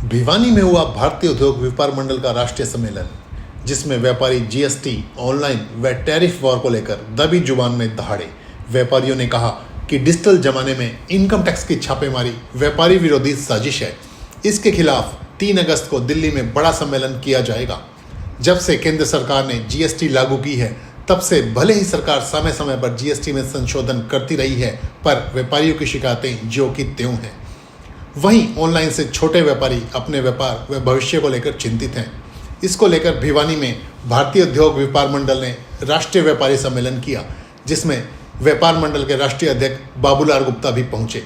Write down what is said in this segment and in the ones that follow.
भिवानी में हुआ भारतीय उद्योग व्यापार मंडल का राष्ट्रीय सम्मेलन, जिसमें व्यापारी जीएसटी, ऑनलाइन व टैरिफ वॉर को लेकर दबी जुबान में दहाड़े। व्यापारियों ने कहा कि डिजिटल जमाने में इनकम टैक्स की छापेमारी व्यापारी विरोधी साजिश है। इसके खिलाफ 3 अगस्त को दिल्ली में बड़ा सम्मेलन किया जाएगा। जब से केंद्र सरकार ने जीएसटी लागू की है, तब से भले ही सरकार समय समय पर जीएसटी में संशोधन करती रही है, पर व्यापारियों की शिकायतें ज्यों की त्यों हैं। वहीं ऑनलाइन से छोटे व्यापारी अपने व्यापार व भविष्य को लेकर चिंतित हैं। इसको लेकर भिवानी में भारतीय उद्योग व्यापार मंडल ने राष्ट्रीय व्यापारी सम्मेलन किया, जिसमें व्यापार मंडल के राष्ट्रीय अध्यक्ष बाबूलाल गुप्ता भी पहुंचे।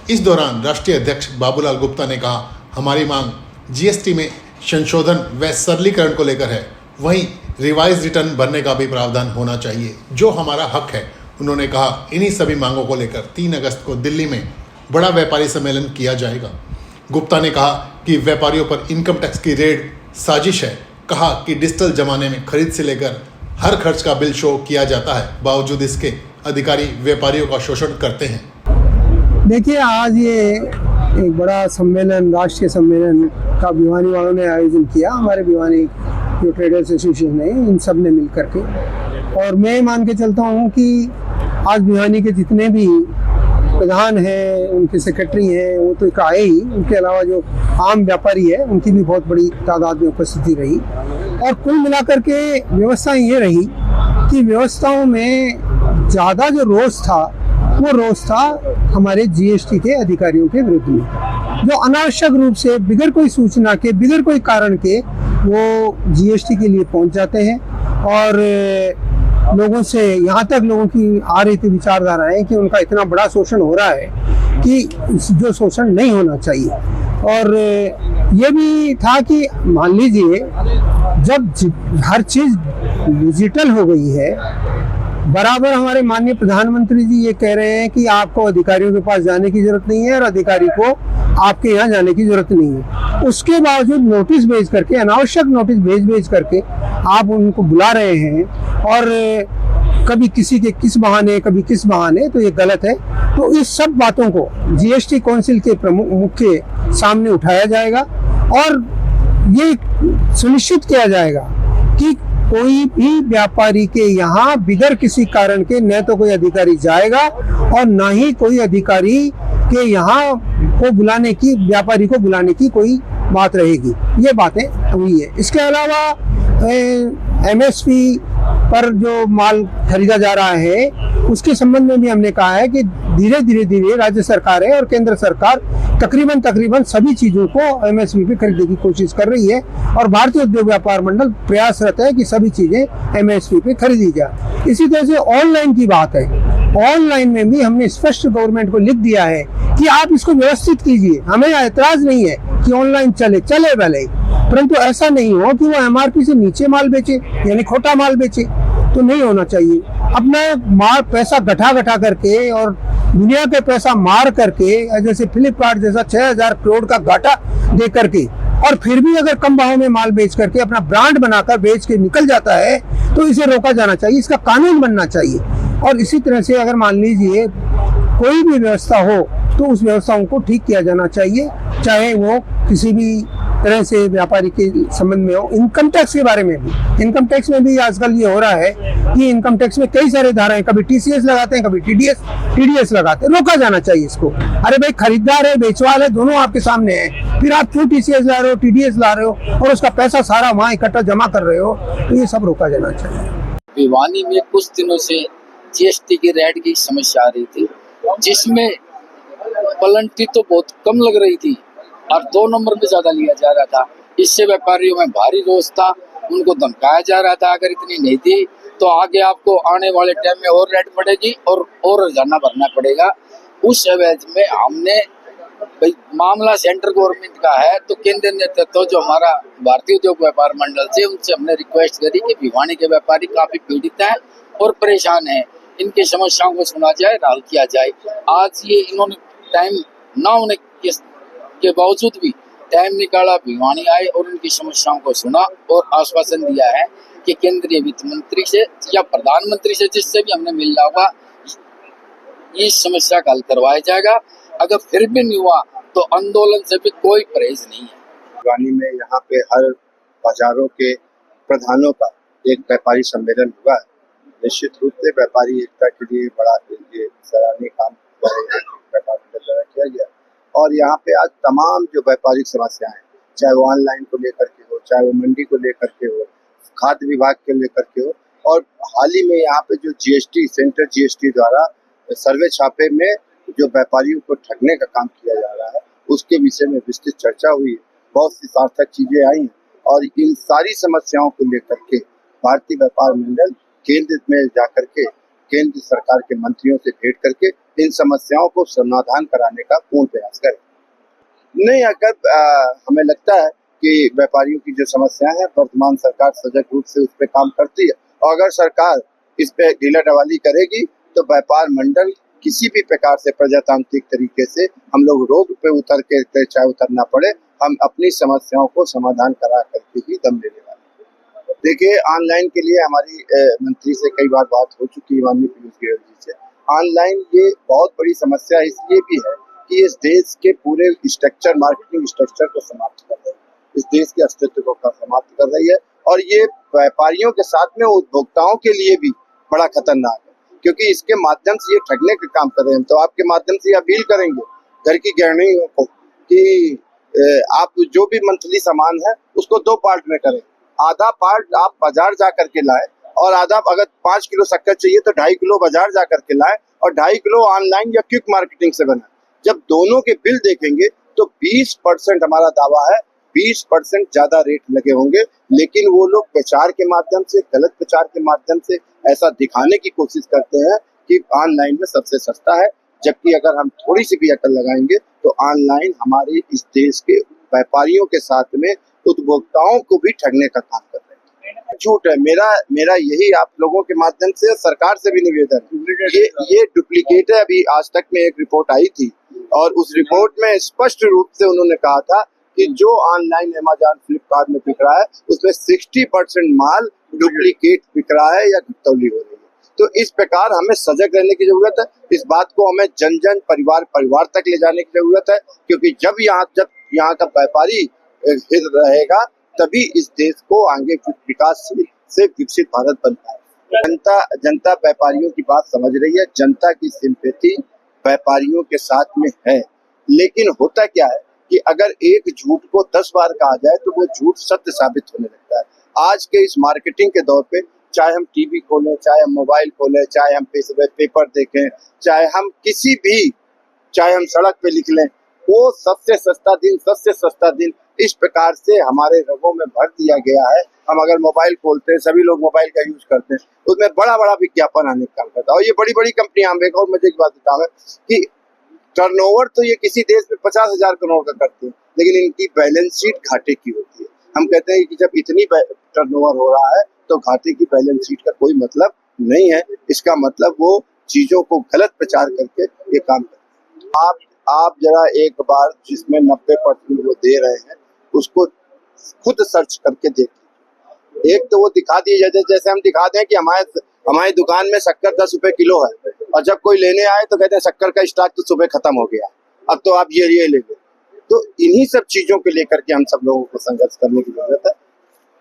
इस दौरान राष्ट्रीय अध्यक्ष बाबूलाल गुप्ता ने कहा, हमारी मांग जीएसटी में संशोधन व सरलीकरण को लेकर है। वहीं रिवाइज रिटर्न भरने का भी प्रावधान होना चाहिए, जो हमारा हक है। उन्होंने कहा, इन्हीं सभी मांगों को लेकर 3 अगस्त को दिल्ली में बड़ा व्यापारी सम्मेलन किया जाएगा। गुप्ता ने कहा कि व्यापारियों पर इनकम टैक्स की रेड साजिश है। कहा कि डिजिटल जमाने में खरीद से लेकर हर खर्च का बिल शो किया जाता है, बावजूद इसके अधिकारी व्यापारियों का शोषण करते हैं। देखिए, आज ये एक बड़ा सम्मेलन, राष्ट्रीय सम्मेलन का भिवानी वालों ने आयोजन किया। हमारे भिवानी जो ट्रेडर्स एसोसिएशन है, इन सब ने मिल करके, और मैं मान के चलता हूँ कि आज भिवानी के जितने भी प्रधान हैं, उनके सेक्रेटरी हैं, वो तो एक आए ही। उनके अलावा जो आम व्यापारी है, उनकी भी बहुत बड़ी तादाद में उपस्थिति रही। और कुल मिलाकर के व्यवस्था ये रही कि व्यवस्थाओं में ज़्यादा जो रोष था, वो रोष था हमारे जीएसटी के अधिकारियों के विरुद्ध में, जो अनावश्यक रूप से बिगर कोई सूचना के, बिगर कोई कारण के वो जीएसटी के लिए पहुंच जाते हैं। और लोगों से, यहाँ तक लोगों की आ रही थी विचारधाराएं कि उनका इतना बड़ा शोषण हो रहा है कि जो शोषण नहीं होना चाहिए। और ये भी था कि मान लीजिए, जब हर चीज़ डिजिटल हो गई है, बराबर हमारे माननीय प्रधानमंत्री जी ये कह रहे हैं कि आपको अधिकारियों के पास जाने की जरूरत नहीं है और अधिकारी को आपके यहाँ जाने की जरूरत नहीं है। उसके बावजूद नोटिस भेज करके, अनावश्यक नोटिस भेज करके आप उनको बुला रहे हैं, और कभी किसी के किस बहाने, कभी किस बहाने, तो ये गलत है। तो इस सब बातों को जीएसटी काउंसिल के प्रमुख मुख्य सामने उठाया जाएगा और ये सुनिश्चित किया जाएगा कि कोई भी व्यापारी के यहाँ बिगर किसी कारण के न तो कोई अधिकारी जाएगा और न ही कोई अधिकारी के यहाँ को बुलाने की, व्यापारी को बुलाने की कोई बात रहेगी। ये बातें हुई है। इसके अलावा एमएसपी पर जो माल खरीदा जा रहा है, उसके संबंध में भी हमने कहा है कि धीरे राज्य सरकारें और केंद्र सरकार तकरीबन सभी चीज़ों को एमएसपी पे खरीदने की कोशिश कर रही है, और भारतीय उद्योग व्यापार मंडल प्रयासरत है कि सभी चीज़ें एमएसपी पे खरीदी जाए। इसी तरह से ऑनलाइन की बात है। ऑनलाइन में भी हमने स्पष्ट गवर्नमेंट को लिख दिया है कि आप इसको व्यवस्थित कीजिए। हमें एतराज़ नहीं है कि ऑनलाइन चले भले, परंतु ऐसा नहीं हो कि वो एमआरपी से नीचे माल बेचे, यानी खोटा माल बेचे। तो नहीं होना चाहिए। अपना माल पैसा गठा करके और दुनिया के पैसा मार करके, जैसे फ्लिपकार्ट जैसा 6000 करोड़ का घाटा दे करके, और फिर भी अगर कम भाव में माल बेच करके अपना ब्रांड बनाकर बेच के निकल जाता है, तो इसे रोका जाना चाहिए। इसका कानून बनना चाहिए। और इसी तरह से अगर मान लीजिए कोई भी व्यवस्था हो, तो उस व्यवस्थाओं को ठीक किया जाना चाहिए, चाहे वो किसी भी तरह से व्यापारी के संबंध में हो। इनकम टैक्स के बारे में भी, इनकम टैक्स में भी आजकल ये हो रहा है कि इनकम टैक्स में कई सारे धाराएं, कभी टीसीएस लगाते हैं, कभी टीडीएस लगाते हैं। रोका जाना चाहिए इसको। अरे भाई, खरीदार है, बेचवाल है, दोनों आपके सामने है, फिर आप क्यों टीसीएस ला रहे हो, टीडीएस ला रहे हो, और उसका पैसा सारा वहाँ इकट्ठा जमा कर रहे हो? तो ये सब रोका जाना चाहिए। भिवानी में कुछ दिनों से जीएसटी की रेड की समस्या आ रही थी, जिसमें पलंटी तो बहुत कम लग रही थी और 2 नंबर में ज्यादा लिया जा रहा था। इससे व्यापारियों में भारी रोष था। उनको धमकाया जा रहा था, अगर इतनी नहीं दी तो आगे आपको आने वाले टाइम में और रेट पड़ेगी और हर्जाना भरना पड़ेगा। उस अवैध में हमने, भाई मामला सेंट्रल गवर्नमेंट का है, तो केंद्र नेतृत्व जो हमारा भारतीय उद्योग व्यापार मंडल से, उनसे हमने रिक्वेस्ट करी कि भिवानी के व्यापारी काफी पीड़ित हैं और परेशान हैं, इनकी समस्याओं को सुना जाए, हल किया जाए। आज ये इन्होंने टाइम ना होने के बावजूद भी टाइम निकाला, भिवानी आए और उनकी समस्याओं को सुना और आश्वासन दिया है कि केंद्रीय वित्त मंत्री से या प्रधानमंत्री से, जिससे भी हमने मिलना होगा, इस समस्या का हल करवाया जाएगा। अगर फिर भी नहीं हुआ तो आंदोलन से भी कोई परहेज नहीं है। भिवानी में यहाँ पे हर बाजारों के प्रधानों का एक व्यापारी सम्मेलन हुआ है। निश्चित रूप से व्यापारी एकता के लिए बड़ा ये सराहनीय काम व्यापार मंडल द्वारा किया गया और यहाँ पे आज तमाम जो व्यापारिक समस्याएं हैं, चाहे वो ऑनलाइन को लेकर के हो, चाहे वो मंडी को लेकर के हो, खाद्य विभाग के लेकर के हो, और हाल ही में यहाँ पे जो जीएसटी सेंटर जीएसटी द्वारा सर्वे छापे में जो व्यापारियों को ठगने का काम किया जा रहा है उसके विषय में विस्तृत चर्चा हुई है। बहुत सी सार्थक चीजें आई हैं और इन सारी समस्याओं को लेकर के भारतीय व्यापार मंडल केंद्र में जाकर के केंद्र सरकार के मंत्रियों से भेंट करके इन समस्याओं को समाधान कराने का पूर्ण प्रयास करें। नहीं, अगर हमें लगता है कि व्यापारियों की जो समस्याएं हैं वर्तमान सरकार सजग रूप से उस पर काम करती है और अगर सरकार इस पे ढीला ढवाली करेगी तो व्यापार मंडल किसी भी प्रकार से प्रजातांत्रिक तरीके से हम लोग रोड पे उतर के चाहे उतरना पड़े, हम अपनी समस्याओं को समाधान करा करके ही दम लेने वाले। देखिए, ऑनलाइन के लिए हमारी मंत्री से कई बार बात हो चुकी है, माननीय पीयूष गोयल जी से। ऑनलाइन ये बहुत बड़ी समस्या इसलिए भी है कि इस देश के पूरे स्ट्रक्चर, मार्केटिंग स्ट्रक्चर को समाप्त कर रही है, इस देश के अस्तित्व को समाप्त कर रही है और ये व्यापारियों के साथ में उपभोक्ताओं के लिए भी बड़ा खतरनाक है क्योंकि इसके माध्यम से ये ठगने का काम कर रहे हैं। तो आपके माध्यम से अपील करेंगे घर की गृहिणियों को कि आप जो भी मंथली सामान है उसको 2 पार्ट में करें। आधा पार्ट आप बाजार जा करके लाएं और आधा, अगर 5 किलो शक्कर चाहिए तो 2.5 किलो बाजार जा करके लाएं और 2.5 किलो ऑनलाइन या क्विक मार्केटिंग से बनाएं। जब दोनों के बिल देखेंगे तो 20% हमारा दावा है, 20% ज्यादा रेट लगे होंगे, लेकिन वो लोग प्रचार के माध्यम से, गलत प्रचार के माध्यम से ऐसा दिखाने की कोशिश करते हैं कि ऑनलाइन में सबसे सस्ता है, जबकि अगर हम थोड़ी सी भी अकल लगाएंगे तो ऑनलाइन हमारे इस देश के व्यापारियों के साथ में उपभोक्ताओं को भी ठगने का काम कर रहे हैं। झूठ है। मेरा यही आप लोगों के माध्यम से सरकार से भी निवेदन, ये डुप्लीकेट है। अभी आज तक में एक रिपोर्ट आई थी और उस रिपोर्ट में स्पष्ट रूप से उन्होंने कहा था कि जो ऑनलाइन अमेज़न फ्लिपकार्ट में बिक रहा है उसमें 60% माल डुप्लीकेट बिक रहा है या घटतौली हो रही है। तो इस प्रकार हमें सजग रहने की जरूरत है। इस बात को हमें जन जन परिवार तक ले जाने की जरूरत है क्योंकि जब यहाँ का व्यापारी हित रहेगा तभी इस देश को आगे विकास से विकसित भारत बनता है। जनता व्यापारियों की बात समझ रही है, जनता की सिंपैथी व्यापारियों के साथ में है, लेकिन होता क्या है कि अगर एक झूठ को 10 बार कहा जाए तो वो झूठ सत्य साबित होने लगता है। आज के इस मार्केटिंग के दौर पे चाहे हम टीवी खोलें, चाहे हम मोबाइल खोलें, चाहे हम पेपर देखें, चाहे हम सड़क पे लिख लें, वो सबसे सस्ता दिन इस प्रकार से हमारे रगों में भर दिया गया है। हम अगर मोबाइल खोलते हैं, सभी लोग मोबाइल का यूज करते हैं, उसमें बड़ा बड़ा विज्ञापन आने का काम करता है और ये बड़ी बड़ी कंपनियां हैं। और मुझे एक बात बताऊं कि टर्नओवर तो ये किसी देश में 50,000 करोड़ का करते हैं, लेकिन इनकी बैलेंस शीट घाटे की होती है। हम कहते हैं कि जब इतनी टर्नओवर हो रहा है तो घाटे की बैलेंस शीट का कोई मतलब नहीं है। इसका मतलब वो चीजों को गलत प्रचार करके ये काम करते हैं। आप जरा एक बार जिसमें 90% वो दे रहे हैं उसको खुद सर्च करके देखिए। एक तो वो दिखा दिए जाते जैसे हम दिखा दें कि हमारी दुकान में शक्कर 10 रुपए किलो है और जब कोई लेने आए तो कहते हैं शक्कर का स्टॉक तो सुबह खत्म हो गया, अब तो आप ये ले लो। तो इन्हीं सब चीजों को लेकर के हम सब लोगों को संघर्ष करने की जरूरत है।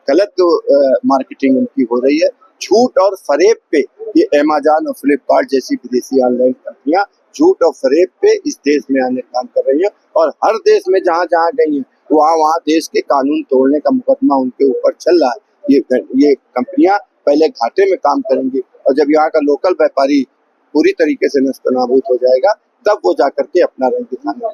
गलत मार्केटिंग उनकी हो रही है, झूठ और फरेब पे ये अमेज़न और फ्लिपकार्ट जैसी विदेशी ऑनलाइन कंपनियां झूठ और फरेब पे इस देश में आने काम कर रही है और हर देश में जहाँ गई है वहाँ देश के कानून तोड़ने का मुकदमा उनके ऊपर चल रहा है। ये कंपनियां पहले घाटे में काम करेंगी और जब यहाँ का लोकल व्यापारी पूरी तरीके से नस्तनाबूद हो जाएगा तब वो जाकर के अपना रंग दिखाएंगे।